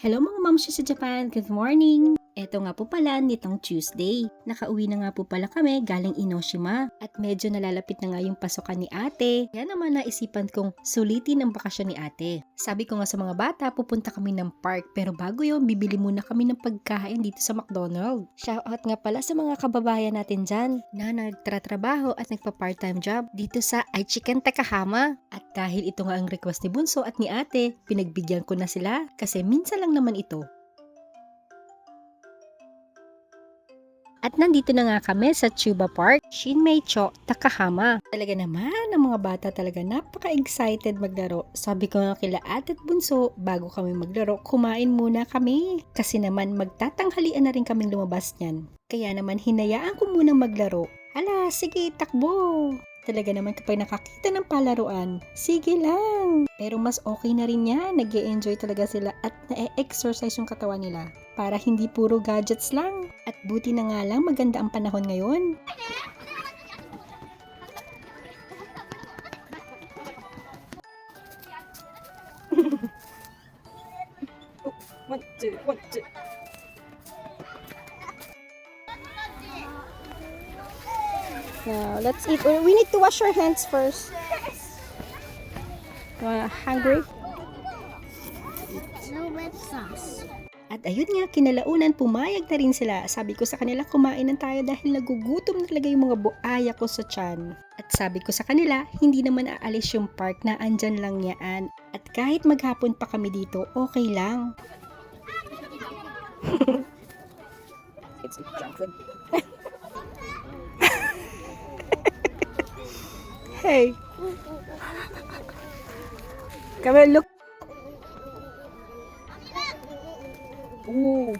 Hello mga mamshi sa Japan, good morning! Eto nga po pala nitong Tuesday. Nakauwi na nga po pala kami galing Enoshima at medyo nalalapit na nga yung pasukan ni ate. Kaya naman naisipan kong sulitin ang bakasyon ni ate. Sabi ko nga sa mga bata, pupunta kami ng park pero bago yun, bibili muna kami ng pagkain dito sa McDonald's. Shoutout nga pala sa mga kababayan natin dyan na nagtratrabaho at nagpa-part-time job dito sa Aichiken Takahama. At dahil ito nga ang request ni Bunso at ni ate, pinagbigyan ko na sila kasi minsan lang naman ito. At nandito na nga kami sa Chuba Park, Shinmeicho, Takahama. Talaga naman, ang mga bata talaga napaka-excited maglaro. Sabi ko nga kila ate at Bunso, bago kami maglaro, kumain muna kami. Kasi naman magtatanghalian na rin kaming lumabas niyan. Kaya naman hinayaan ko muna maglaro. Hala, sige, takbo! Talaga naman kapag nakakita ng palaruan, sige lang. Pero mas okay na rin yan, nag-e-enjoy talaga sila at na-exercise yung katawan nila. Para hindi puro gadgets lang. At buti na nga lang maganda ang panahon ngayon. One, two. Now, let's eat. We need to wash our hands first. Hungry? No red sauce. At ayun nga, kinalaunan, pumayag na rin sila. Sabi ko sa kanila, kumain na tayo dahil nagugutom na talaga yung mga buaya ko sa tiyan. At sabi ko sa kanila, hindi naman aalis yung park na andyan lang yan. At kahit maghapon pa kami dito, okay lang. It's junk food. Hey. Come here, look. Ooh.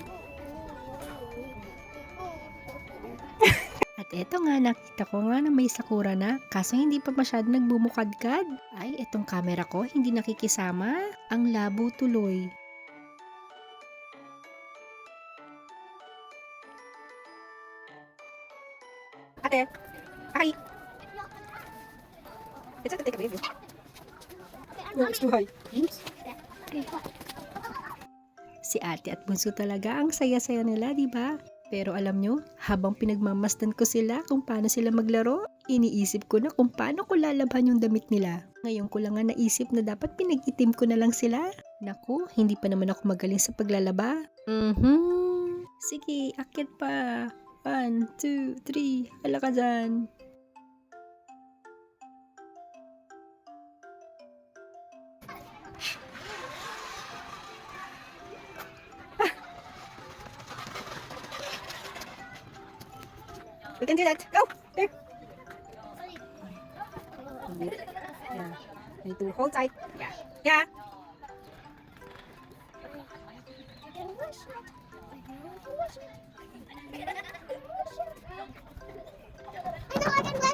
At eto nga, nakita ko nga na may sakura na, kaso hindi pa masyado nagbumukadkad. Ay, etong camera ko hindi nakikisama. Ang labo tuloy. Ate, ay. It's okay to take a baby. No, it's too high. Si ate at Bunso talaga ang saya-saya nila, di ba? Pero alam nyo, habang pinagmamasdan ko sila kung paano sila maglaro, iniisip ko na kung paano ko lalabhan yung damit nila. Ngayon ko lang nga naisip na dapat pinag-itim ko na lang sila. Naku, hindi pa naman ako magaling sa paglalaba. Sige, akit pa. 1, 2, 3, hala ka dyan. We can do that. Go! There! Yeah. You need to hold tight. Yeah. Yeah.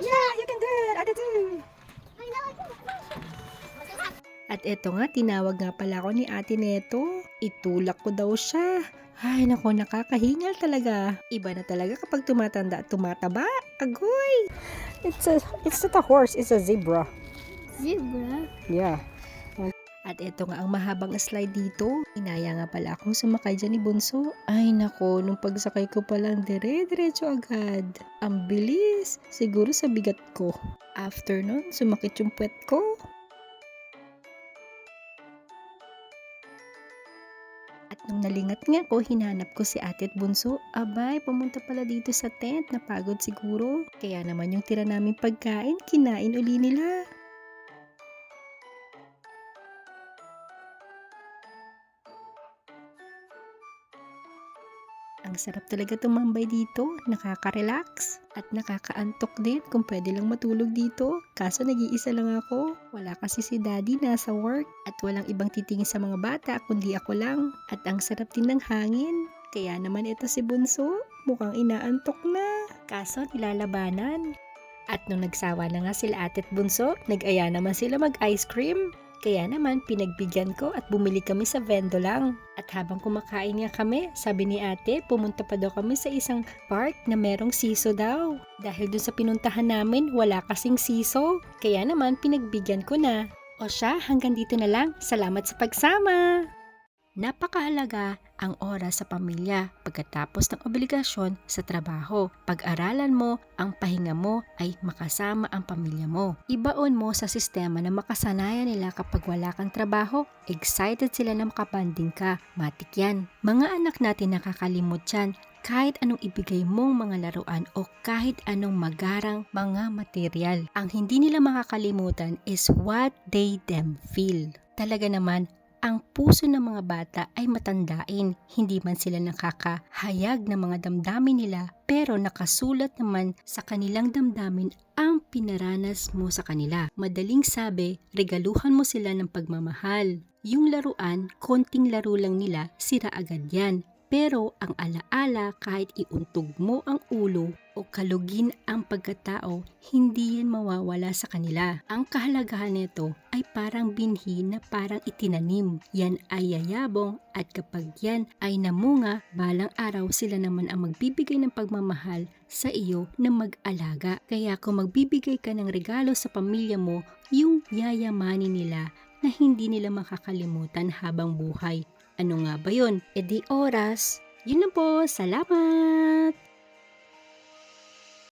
Yeah, you can do it. I do too. At eto nga, tinawag nga pala ako ni ate Neto. Itulak ko daw siya. Ay, nako, nakakahingal talaga. Iba na talaga kapag tumatanda at tumataba. Agoy! It's not a horse, it's a zebra. Zebra? Yeah. At eto nga ang mahabang slide dito. Inaya nga pala akong sumakay dyan ni Bunso. Ay nako, nung pagsakay ko palang dire-diretso agad. Ang bilis. Siguro sa bigat ko. After nun, sumakit yung puwet ko. At nung nalingat nga ko, hinanap ko si ate at Bunso. Abay, pumunta pala dito sa tent. Napagod siguro. Kaya naman yung tira naming pagkain, kinain uli nila. Ang sarap talaga tumambay dito, nakaka-relax at nakakaantok din kung pwede lang matulog dito. Kaso nag-iisa lang ako, wala kasi si daddy nasa work at walang ibang titingin sa mga bata kundi ako lang. At ang sarap din ng hangin, kaya naman ito si Bunso, mukhang inaantok na. Kaso nilalabanan. At nung nagsawa na nga sila ate at Bunso, nag-aya naman sila mag-ice cream. Kaya naman pinagbigyan ko at bumili kami sa vendo lang. At habang kumakain nga kami, sabi ni ate, pumunta pa daw kami sa isang park na merong siso daw. Dahil dun sa pinuntahan namin, wala kasing siso. Kaya naman pinagbigyan ko na. O siya, hanggang dito na lang. Salamat sa pagsama! Napakahalaga ang oras sa pamilya pagkatapos ng obligasyon sa trabaho. Pag-aralan mo, ang pahinga mo ay makasama ang pamilya mo. Ibaon mo sa sistema na makasanayan nila kapag wala kang trabaho. Excited sila na makabanding ka. Matik yan. Mga anak natin nakakalimot yan. Kahit anong ibigay mong mga laruan o kahit anong magarang mga material. Ang hindi nila makakalimutan is what they them feel. Talaga naman, ang puso ng mga bata ay matandain, hindi man sila nakakahayag ng mga damdamin nila pero nakasulat naman sa kanilang damdamin ang pinaranas mo sa kanila. Madaling sabi, regaluhan mo sila ng pagmamahal. Yung laruan, konting laro lang nila, sira agad yan. Pero ang alaala kahit iuntog mo ang ulo o kalugin ang pagkatao, hindi yan mawawala sa kanila. Ang kahalagahan nito ay parang binhi na parang itinanim. Yan ay yayabong at kapag yan ay namunga, balang araw sila naman ang magbibigay ng pagmamahal sa iyo na mag-alaga. Kaya kung magbibigay ka ng regalo sa pamilya mo, yung yayamanin nila na hindi nila makakalimutan habang buhay. Ano nga ba yun? E di oras. Yun lang po. Salamat!